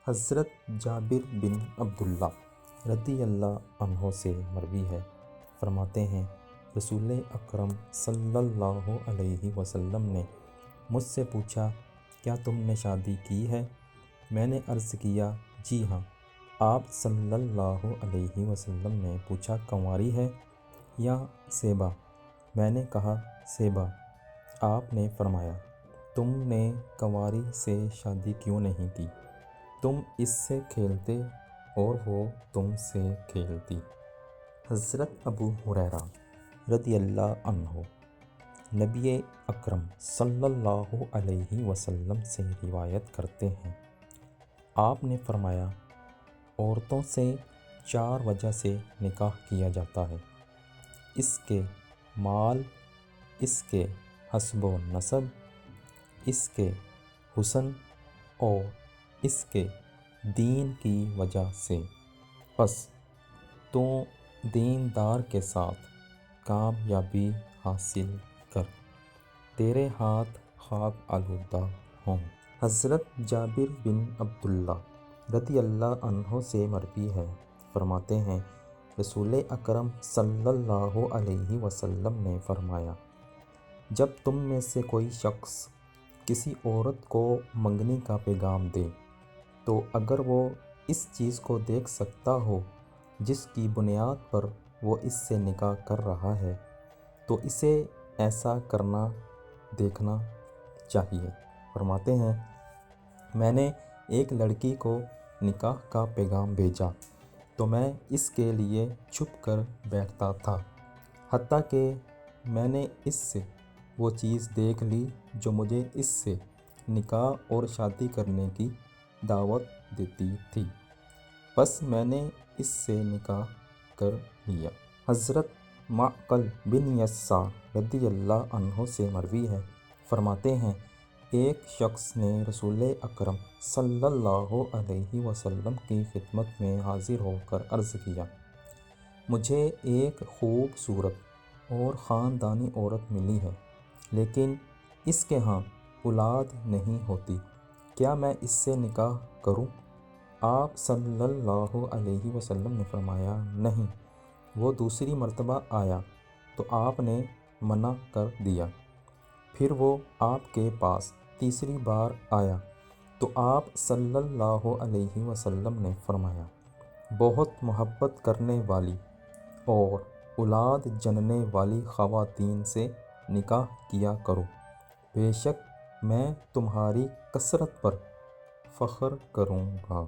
حضرت جابر بن عبداللہ رضی اللہ عنہ سے مروی ہے، فرماتے ہیں رسول اکرم صلی اللہ علیہ وسلم نے مجھ سے پوچھا، کیا تم نے شادی کی ہے؟ میں نے عرض کیا، جی ہاں۔ آپ صلی اللہ علیہ وسلم نے پوچھا، کنواری ہے یا سیبا؟ میں نے کہا، سیبا۔ آپ نے فرمایا، تم نے کنواری سے شادی کیوں نہیں کی؟ تم اس سے کھیلتے اور وہ تم سے کھیلتی۔ حضرت ابو ہریرہ رضی اللہ عنہ نبی اکرم صلی اللہ علیہ وسلم سے روایت کرتے ہیں، آپ نے فرمایا، عورتوں سے 4 وجہ سے نکاح کیا جاتا ہے: اس کے مال، اس کے حسب و نسب، اس کے حسن اور اس کے دین کی وجہ سے۔ پس تو دیندار کے ساتھ کامیابی حاصل کر، تیرے ہاتھ خاک آلودہ ہوں۔ حضرت جابر بن عبداللہ رضی اللہ عنہ سے مروی ہے، فرماتے ہیں رسول اکرم صلی اللہ علیہ وسلم نے فرمایا، جب تم میں سے کوئی شخص کسی عورت کو منگنی کا پیغام دے تو اگر وہ اس چیز کو دیکھ سکتا ہو جس کی بنیاد پر وہ اس سے نکاح کر رہا ہے تو اسے ایسا کرنا دیکھنا چاہیے۔ فرماتے ہیں، میں نے ایک لڑکی کو نکاح کا پیغام بھیجا تو میں اس کے لیے چھپ کر بیٹھتا تھا، حتیٰ کہ میں نے اس سے وہ چیز دیکھ لی جو مجھے اس سے نکاح اور شادی کرنے کی دعوت دیتی تھی، بس میں نے اس سے نکاح کر لیا۔ حضرت معقل بن یسار رضی اللہ عنہ سے مروی ہے، فرماتے ہیں ایک شخص نے رسول اکرم صلی اللہ علیہ وسلم کی خدمت میں حاضر ہو کر عرض کیا، مجھے ایک خوبصورت اور خاندانی عورت ملی ہے، لیکن اس کے ہاں اولاد نہیں ہوتی، کیا میں اس سے نکاح کروں؟ آپ صلی اللہ علیہ وسلم نے فرمایا، نہیں۔ وہ دوسری مرتبہ آیا تو آپ نے منع کر دیا۔ پھر وہ آپ کے پاس تیسری بار آیا تو آپ صلی اللہ علیہ وسلم نے فرمایا، بہت محبت کرنے والی اور اولاد جننے والی خواتین سے نکاح کیا کرو، بے شک میں تمہاری کثرت پر فخر کروں گا۔